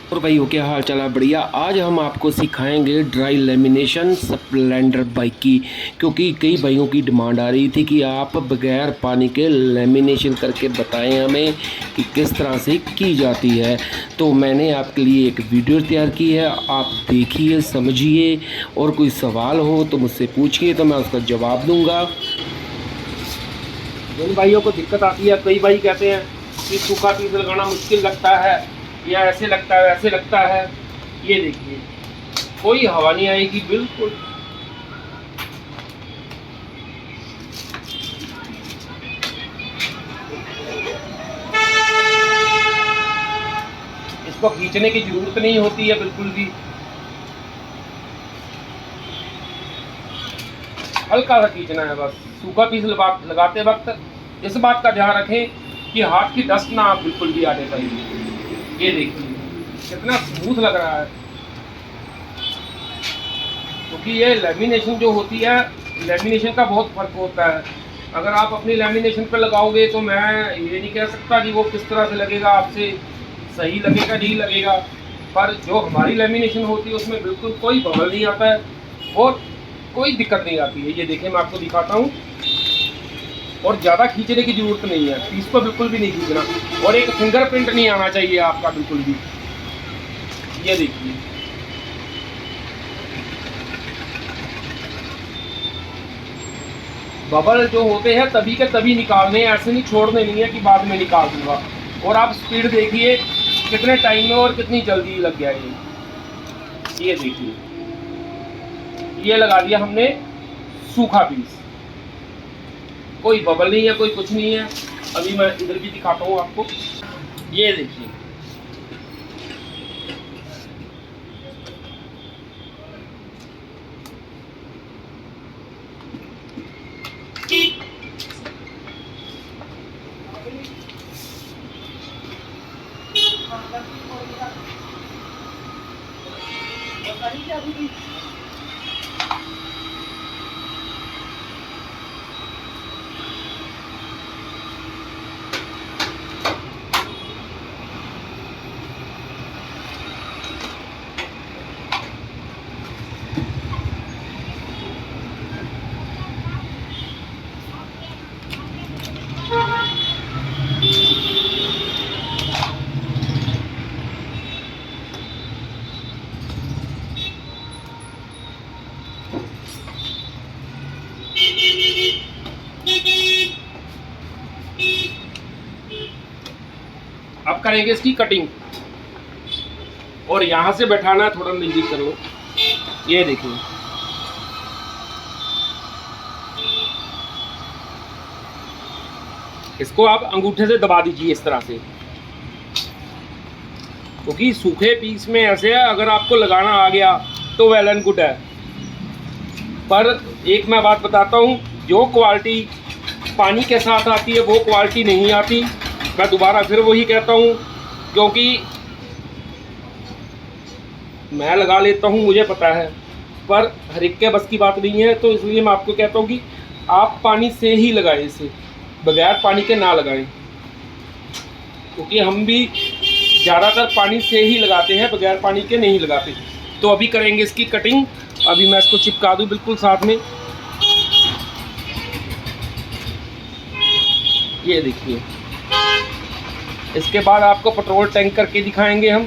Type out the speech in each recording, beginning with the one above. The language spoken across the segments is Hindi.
और भाइयों क्या हाल चाल है? बढ़िया। आज हम आपको सिखाएंगे ड्राई लेमिनेशन स्प्लेंडर बाइक की, क्योंकि कई भाइयों की डिमांड आ रही थी कि आप बगैर पानी के लेमिनेशन करके बताएं हमें कि किस तरह से की जाती है। तो मैंने आपके लिए एक वीडियो तैयार की है, आप देखिए, समझिए, और कोई सवाल हो तो मुझसे पूछिए, तो मैं उसका जवाब दूंगा। जिन भाइयों को दिक्कत आती है, कई भाई कहते हैं कि सूखा पीस लगाना मुश्किल लगता है, या ऐसे लगता है वैसे लगता है। ये देखिए, कोई हवा नहीं आएगी बिल्कुल। इसको खींचने की जरूरत नहीं होती है बिल्कुल भी। हल्का सा खींचना है बस। सूखा पीस लगाते वक्त इस बात का ध्यान रखें कि हाथ की डस्ट ना आप बिल्कुल भी आने पाएगी। ये देखिए कितना स्मूथ लग रहा है, क्योंकि ये लेमिनेशन जो होती है, लेमिनेशन का बहुत फर्क होता है। अगर आप अपनी लेमिनेशन पर लगाओगे तो मैं ये नहीं कह सकता कि वो किस तरह से लगेगा, आपसे सही लगेगा नहीं लगेगा। पर जो हमारी लेमिनेशन होती है उसमें बिल्कुल कोई बबल नहीं आता है और कोई दिक्कत नहीं आती है। ये देखिए मैं आपको दिखाता हूँ। और ज़्यादा खींचने की जरूरत नहीं है, पीस को बिल्कुल भी नहीं खींचना, और एक फिंगरप्रिंट नहीं आना चाहिए आपका बिल्कुल भी। ये देखिए, बबल जो होते हैं तभी के तभी निकालने हैं, ऐसे नहीं छोड़ने नहीं है कि बाद में निकाल दूंगा। और आप स्पीड देखिए कितने टाइम में और कितनी जल्दी लग गया ये देखिए, ये लगा दिया हमने सूखा पीस। कोई बबल नहीं है, कोई कुछ नहीं है। अभी मैं इधर भी दिखाता हूँ आपको। ये देखिए, अब करेंगे इसकी कटिंग। और यहाँ से बैठाना, थोड़ा नजदीक करो। ये देखिए, इसको आप अंगूठे से दबा दीजिए इस तरह से, क्योंकि सूखे पीस में ऐसे है, अगर आपको लगाना आ गया तो वेल एंड गुड है। पर एक मैं बात बताता हूँ, जो क्वालिटी पानी के साथ आती है वो क्वालिटी नहीं आती। मैं दोबारा फिर वही कहता हूँ, क्योंकि मैं लगा लेता हूँ, मुझे पता है, पर हर एक के बस की बात नहीं है। तो इसलिए मैं आपको कहता हूँ कि आप पानी से ही लगाएं इसे, बगैर पानी के ना लगाएं, क्योंकि हम भी ज़्यादातर पानी से ही लगाते हैं, बगैर पानी के नहीं लगाते। तो अभी करेंगे इसकी कटिंग। अभी मैं इसको चिपका दूँ बिल्कुल साथ में। ये देखिए, इसके बाद आपको पेट्रोल टैंक करके दिखाएंगे हम,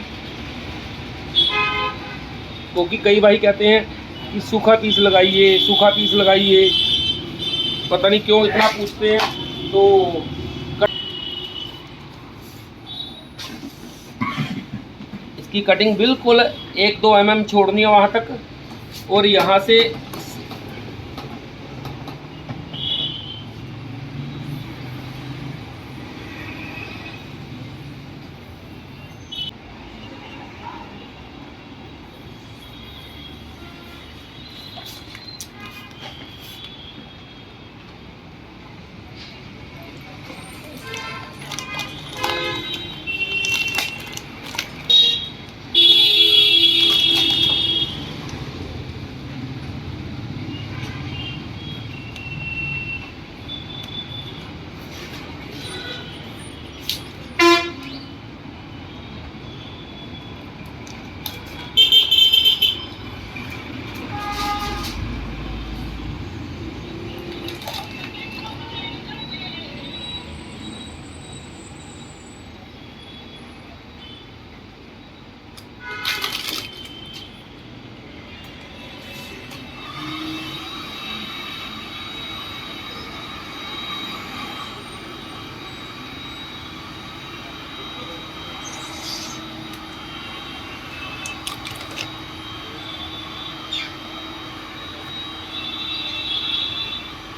क्योंकि कई भाई कहते हैं कि सूखा पीस लगाइए, सूखा पीस लगाइए, पता नहीं क्यों इतना पूछते हैं। तो इसकी कटिंग बिल्कुल 1-2 mm छोड़नी है वहाँ तक, और यहाँ से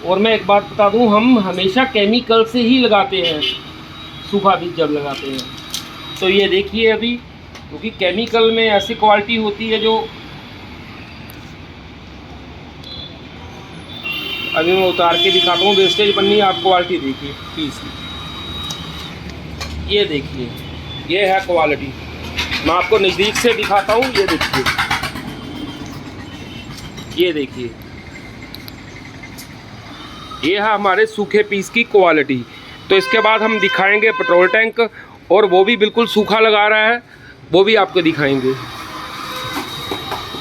और मैं एक बात बता दूं, हम हमेशा केमिकल से ही लगाते हैं सूखा बीज जब लगाते हैं। तो ये देखिए अभी, क्योंकि केमिकल में ऐसी क्वालिटी होती है जो, अभी मैं उतार के दिखाता हूँ वेस्टेज पन्नी, आप क्वालिटी देखिए पीस की, ये देखिए, ये है क्वालिटी। मैं आपको नज़दीक से दिखाता हूँ, ये देखिए, ये देखिए, ये है हमारे सूखे पीस की क्वालिटी। तो इसके बाद हम दिखाएंगे पेट्रोल टैंक, और वो भी बिल्कुल सूखा लगा रहा है, वो भी आपको दिखाएंगे।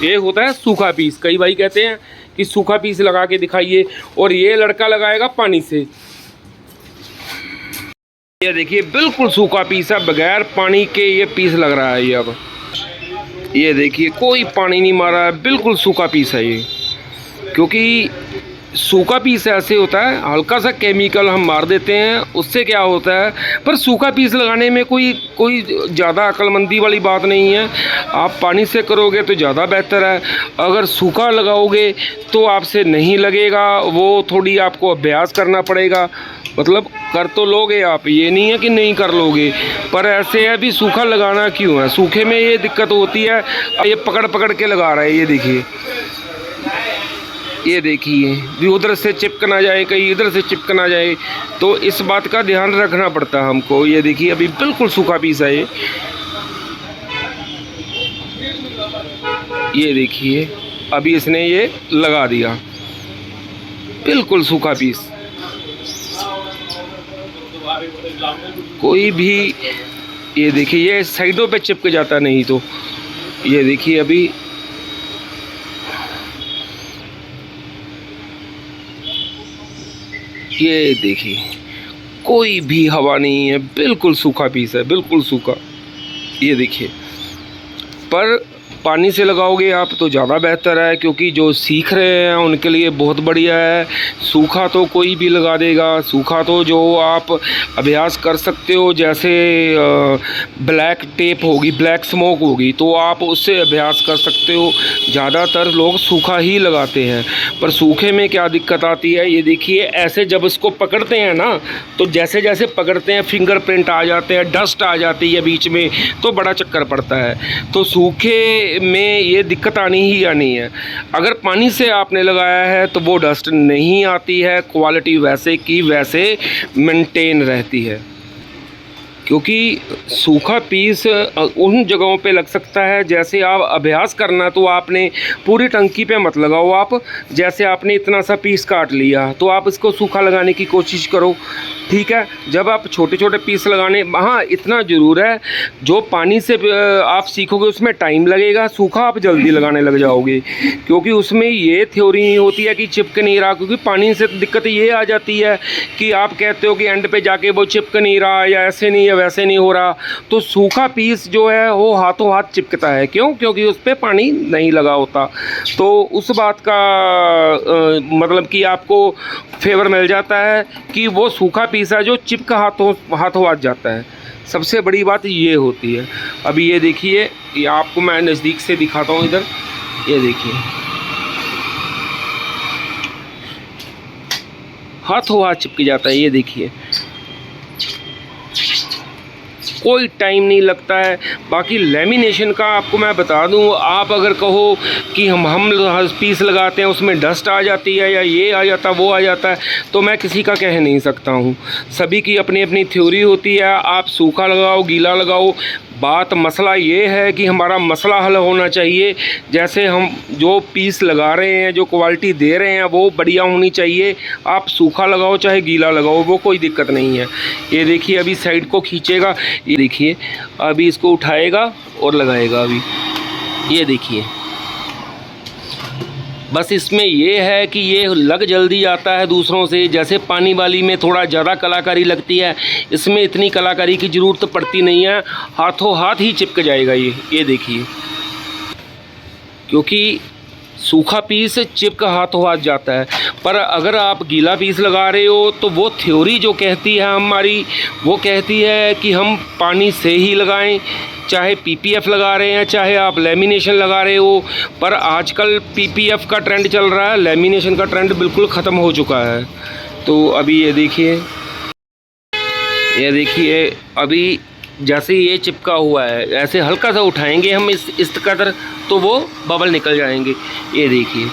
ये होता है सूखा पीस, कई भाई कहते हैं कि सूखा पीस लगा के दिखाइए, और ये लड़का लगाएगा पानी से। ये देखिए बिल्कुल सूखा पीस है, बगैर पानी के ये पीस लग रहा है। ये अब ये देखिए कोई पानी नहीं मारा है, बिल्कुल सूखा पीस है ये। क्योंकि सूखा पीस ऐसे होता है, हल्का सा केमिकल हम मार देते हैं, उससे क्या होता है। पर सूखा पीस लगाने में कोई ज़्यादा अक्लमंदी वाली बात नहीं है। आप पानी से करोगे तो ज़्यादा बेहतर है, अगर सूखा लगाओगे तो आपसे नहीं लगेगा, वो थोड़ी आपको अभ्यास करना पड़ेगा। मतलब कर तो लोगे आप, ये नहीं है कि नहीं कर लोगे, पर ऐसे है भी सूखा लगाना क्यों है। सूखे में ये दिक्कत होती है, ये पकड़ पकड़ के लगा रहा है, ये देखिए, ये देखिए भी उधर से चिपक ना जाए, कहीं इधर से चिपक ना जाए, तो इस बात का ध्यान रखना पड़ता है हमको। ये देखिए अभी बिल्कुल सूखा पीस है ये देखिए अभी इसने ये लगा दिया, बिल्कुल सूखा पीस। कोई भी, ये देखिए ये साइडों पे चिपक जाता, नहीं तो ये देखिए अभी, ये देखिए कोई भी हवा नहीं है, बिल्कुल सूखा पीस है, बिल्कुल सूखा। ये देखिए, पर पानी से लगाओगे आप तो ज़्यादा बेहतर है, क्योंकि जो सीख रहे हैं उनके लिए बहुत बढ़िया है। सूखा तो कोई भी लगा देगा, सूखा तो जो आप अभ्यास कर सकते हो, जैसे ब्लैक टेप होगी, ब्लैक स्मोक होगी, तो आप उससे अभ्यास कर सकते हो। ज़्यादातर लोग सूखा ही लगाते हैं, पर सूखे में क्या दिक्कत आती है, ये देखिए ऐसे जब इसको पकड़ते हैं ना, तो जैसे जैसे पकड़ते हैं फिंगरप्रिंट आ जाते हैं, डस्ट आ जाती है बीच में, तो बड़ा चक्कर पड़ता है। तो सूखे में ये दिक्कत आनी ही आनी है। अगर पानी से आपने लगाया है तो वो डस्ट नहीं आती है, क्वालिटी वैसे की वैसे मेंटेन रहती है। क्योंकि सूखा पीस उन जगहों पे लग सकता है, जैसे आप अभ्यास करना तो आपने पूरी टंकी पे मत लगाओ आप, जैसे आपने इतना सा पीस काट लिया तो आप इसको सूखा लगाने की कोशिश करो, ठीक है। जब आप छोटे छोटे पीस लगाने, हाँ इतना ज़रूर है, जो पानी से आप सीखोगे उसमें टाइम लगेगा, सूखा आप जल्दी लगाने लग जाओगे, क्योंकि उसमें ये थ्योरी नहीं होती है कि चिपक नहीं रहा। क्योंकि पानी से दिक्कत ये आ जाती है कि आप कहते हो कि एंड पे जाके वो चिपक नहीं रहा, या ऐसे नहीं, या वैसे नहीं हो रहा। तो सूखा पीस जो है वो हाथों हाथ चिपकता है, क्यों? क्योंकि उस पर पानी नहीं लगा होता। तो उस बात का मतलब कि आपको फेवर मिल जाता है कि वो सूखा पीस है जो चिपका हाथों हाथ जाता है। सबसे बड़ी बात ये होती है। अभी ये देखिए, ये आपको मैं नज़दीक से दिखाता हूँ, इधर ये देखिए हाथों हाथ चिपक जाता है। ये देखिए कोई टाइम नहीं लगता है। बाकी लेमिनेशन का आपको मैं बता दूं, आप अगर कहो कि हम पीस लगाते हैं उसमें डस्ट आ जाती है, या ये आ जाता वो आ जाता है, तो मैं किसी का कह नहीं सकता हूं। सभी की अपनी अपनी थ्योरी होती है। आप सूखा लगाओ, गीला लगाओ, बात मसला ये है कि हमारा मसला हल होना चाहिए। जैसे हम जो पीस लगा रहे हैं, जो क्वालिटी दे रहे हैं, वो बढ़िया होनी चाहिए। आप सूखा लगाओ चाहे गीला लगाओ, वो कोई दिक्कत नहीं है। ये देखिए अभी साइड को खींचेगा, ये देखिए अभी इसको उठाएगा और लगाएगा। अभी ये देखिए, बस इसमें ये है कि ये लग जल्दी आता है दूसरों से। जैसे पानी वाली में थोड़ा ज़्यादा कलाकारी लगती है, इसमें इतनी कलाकारी की ज़रूरत पड़ती नहीं है, हाथों हाथ ही चिपक जाएगा ये देखिए। क्योंकि सूखा पीस चिपक हाथों हाथ जाता है। पर अगर आप गीला पीस लगा रहे हो तो वो थ्योरी जो कहती है हमारी, वो कहती है कि हम पानी से ही लगाएं, चाहे पीपीएफ लगा रहे हैं चाहे आप लेमिनेशन लगा रहे हो, पर आजकल पीपीएफ का ट्रेंड चल रहा है, लेमिनेशन का ट्रेंड बिल्कुल ख़त्म हो चुका है। तो अभी ये देखिए अभी जैसे ये चिपका हुआ है, ऐसे हल्का सा उठाएंगे हम इस कदर तो वो बबल निकल जाएंगे। ये देखिए,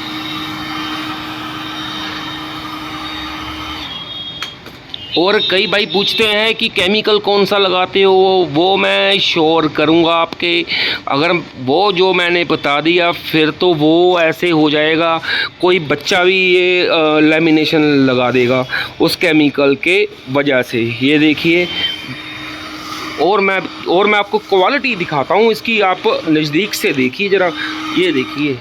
और कई भाई पूछते हैं कि केमिकल कौन सा लगाते हो, वो मैं श्योर करूँगा आपके। अगर वो जो मैंने बता दिया फिर तो वो ऐसे हो जाएगा, कोई बच्चा भी ये लेमिनेशन लगा देगा उस केमिकल के वजह से। ये देखिए, और मैं आपको क्वालिटी दिखाता हूँ इसकी, आप नज़दीक से देखिए ज़रा। ये देखिए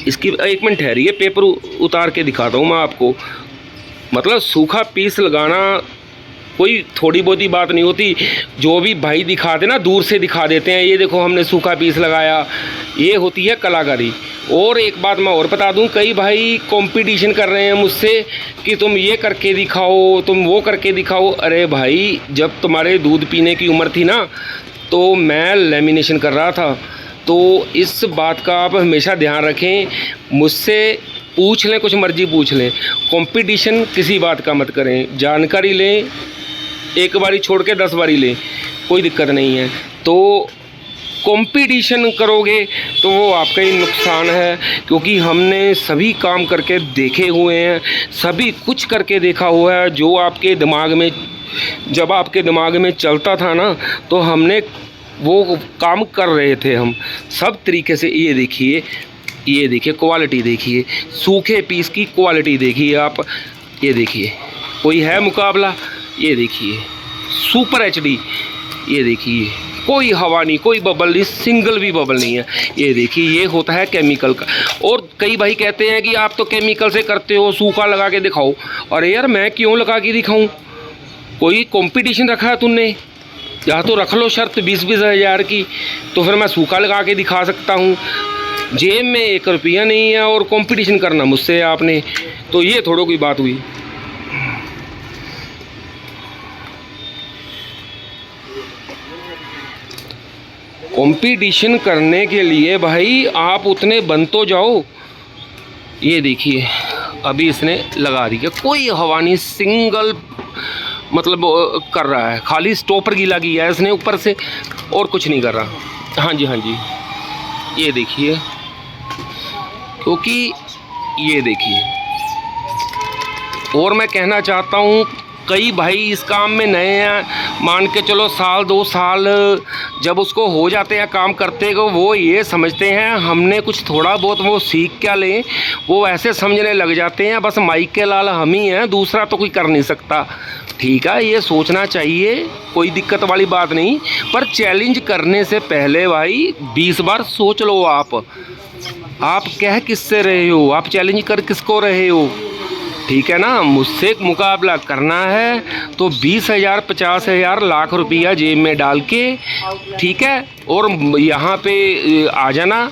इसकी, एक मिनट ठहरिए, पेपर उतार के दिखाता हूँ मैं आपको। मतलब सूखा पीस लगाना कोई थोड़ी बहुत ही बात नहीं होती। जो भी भाई दिखाते ना, दूर से दिखा देते हैं, ये देखो हमने सूखा पीस लगाया, ये होती है कलाकारी। और एक बात मैं और बता दूं, कई भाई कंपटीशन कर रहे हैं मुझसे कि तुम ये करके दिखाओ, तुम वो करके दिखाओ। अरे भाई, जब तुम्हारे दूध पीने की उम्र थी ना, तो मैं लेमिनेशन कर रहा था। तो इस बात का आप हमेशा ध्यान रखें, मुझसे पूछ लें, कुछ मर्जी पूछ लें, कंपटीशन किसी बात का मत करें। जानकारी लें, एक बारी छोड़ के 10 बारी लें, कोई दिक्कत नहीं है। तो कंपटीशन करोगे तो वो आपका ही नुकसान है, क्योंकि हमने सभी काम करके देखे हुए हैं, सभी कुछ करके देखा हुआ है। जो आपके दिमाग में, जब आपके दिमाग में चलता था ना, तो हमने वो काम कर रहे थे हम सब तरीके से। ये देखिए क्वालिटी देखिए, सूखे पीस की क्वालिटी देखिए आप। ये देखिए, कोई है मुकाबला? ये देखिए सुपर एचडी, ये देखिए कोई हवा नहीं, कोई बबल नहीं, सिंगल भी बबल नहीं है। ये देखिए, ये होता है केमिकल का। और कई भाई कहते हैं कि आप तो केमिकल से करते हो, सूखा लगा के दिखाओ। अरे यार, मैं क्यों लगा के दिखाऊं? कोई कंपटीशन रखा है तुमने? या तो रख लो शर्त 20-20 हज़ार की, तो फिर मैं सूखा लगा के दिखा सकता हूँ। जेब में 1 रुपया नहीं है और कंपटीशन करना मुझसे आपने, तो ये थोड़ा कोई बात हुई। कंपटीशन करने के लिए भाई आप उतने बन तो जाओ। ये देखिए, अभी इसने लगा दी है, कोई हवा नहीं, सिंगल मतलब कर रहा है, खाली स्टॉपर गीला किया है इसने ऊपर से, और कुछ नहीं कर रहा। हाँ जी, ये देखिए, क्योंकि ये देखिए, और मैं कहना चाहता हूँ, कई भाई इस काम में नए हैं, मान के चलो 1-2 साल जब उसको हो जाते हैं काम करते को, वो ये समझते हैं हमने कुछ थोड़ा बहुत वो सीख क्या लें, वो ऐसे समझने लग जाते हैं बस माइक के लाल हम ही हैं, दूसरा तो कोई कर नहीं सकता। ठीक है, ये सोचना चाहिए, कोई दिक्कत वाली बात नहीं, पर चैलेंज करने से पहले भाई 20 बार सोच लो। आप कह किससे रहे हो, आप चैलेंज कर किसको रहे हो? ठीक है ना, मुझसे मुकाबला करना है तो 20,000, 50,000, लाख रुपया जेब में डाल के, ठीक है, और यहाँ पे आ जाना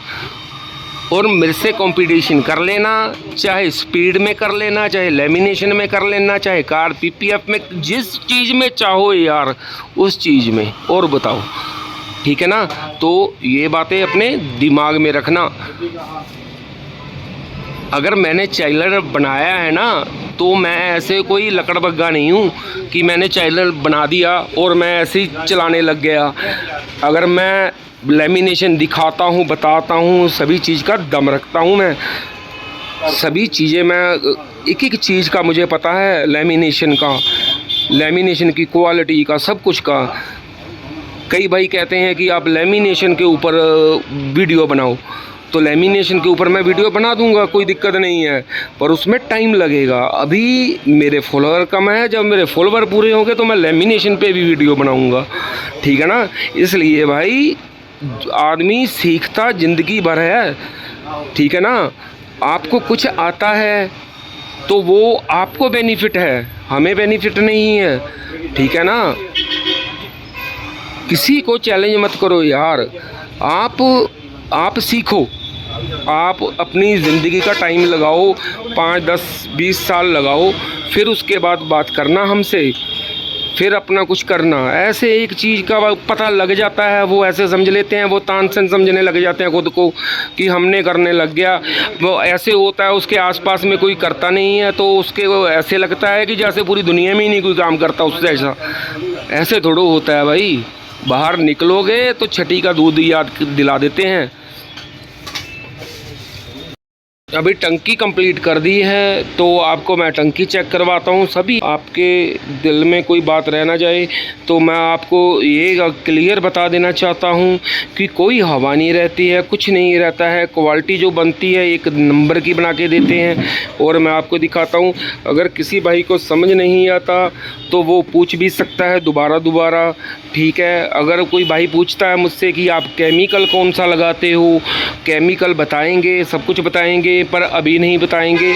और मेरे से कंपटीशन कर लेना, चाहे स्पीड में कर लेना, चाहे लेमिनेशन में कर लेना, चाहे कार पीपीएफ में, जिस चीज़ में चाहो यार उस चीज़ में, और बताओ। ठीक है ना, तो ये बातें अपने दिमाग में रखना। अगर मैंने चैनल बनाया है ना, तो मैं ऐसे कोई लकड़बग्गा नहीं हूँ कि मैंने चैनल बना दिया और मैं ऐसे ही चलाने लग गया। अगर मैं लेमिनेशन दिखाता हूँ, बताता हूँ, सभी चीज़ का दम रखता हूँ मैं, सभी चीज़ें मैं, एक चीज़ का मुझे पता है, लेमिनेशन का, लेमिनेशन की क्वालिटी का, सब कुछ का। कई भाई कहते हैं कि आप लेमिनेशन के ऊपर वीडियो बनाओ, तो लेमिनेशन के ऊपर मैं वीडियो बना दूंगा, कोई दिक्कत नहीं है, पर उसमें टाइम लगेगा। अभी मेरे फॉलोअर कम है, जब मेरे फॉलोअर पूरे होंगे तो मैं लेमिनेशन पे भी वीडियो बनाऊंगा। ठीक है ना, इसलिए भाई आदमी सीखता ज़िंदगी भर है। ठीक है ना, आपको कुछ आता है तो वो आपको बेनिफिट है, हमें बेनिफिट नहीं है। ठीक है ना, किसी को चैलेंज मत करो यार, आप सीखो, आप अपनी ज़िंदगी का टाइम लगाओ, 5, 10, 20 साल लगाओ, फिर उसके बाद बात करना हमसे, फिर अपना कुछ करना। ऐसे एक चीज़ का पता लग जाता है, वो ऐसे समझ लेते हैं, वो तानसेन समझने लग जाते हैं खुद को कि हमने करने लग गया। वो ऐसे होता है, उसके आसपास में कोई करता नहीं है तो उसके वो ऐसे लगता है कि जैसे पूरी दुनिया में ही नहीं कोई काम करता उससे ऐसा। ऐसे थोड़ा होता है भाई, बाहर निकलोगे तो छठी का दूध याद दिला देते हैं। अभी टंकी कंप्लीट कर दी है तो आपको मैं टंकी चेक करवाता हूँ। सभी आपके दिल में कोई बात रह ना जाए तो मैं आपको ये क्लियर बता देना चाहता हूँ कि कोई हवा नहीं रहती है, कुछ नहीं रहता है। क्वालिटी जो बनती है एक नंबर की बना के देते हैं। और मैं आपको दिखाता हूँ, अगर किसी भाई को समझ नहीं आता तो वो पूछ भी सकता है दोबारा, ठीक है। अगर कोई भाई पूछता है मुझसे कि आप केमिकल कौन सा लगाते हो, केमिकल बताएंगे, सब कुछ बताएंगे, पर अभी नहीं बताएंगे।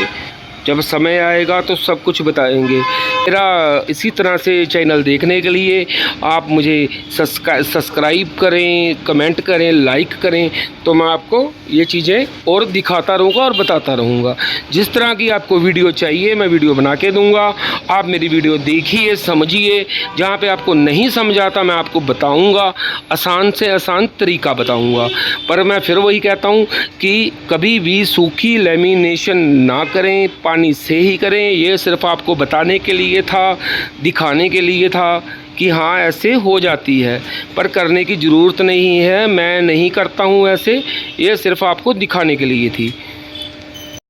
जब समय आएगा तो सब कुछ बताएंगे। मेरा इसी तरह से चैनल देखने के लिए आप मुझे सब्सक्राइब करें, कमेंट करें, लाइक करें, तो मैं आपको ये चीज़ें और दिखाता रहूँगा और बताता रहूँगा। जिस तरह की आपको वीडियो चाहिए मैं वीडियो बना के दूँगा। आप मेरी वीडियो देखिए, समझिए। जहाँ पे आपको नहीं समझ आता मैं आपको बताऊँगा, आसान से आसान तरीका बताऊँगा। पर मैं फिर वही कहता हूँ कि कभी भी सूखी लेमिनेशन ना करें, पानी से ही करें। ये सिर्फ आपको बताने के लिए था, दिखाने के लिए था कि हाँ ऐसे हो जाती है, पर करने की ज़रूरत नहीं है। मैं नहीं करता हूँ ऐसे, ये सिर्फ आपको दिखाने के लिए थी।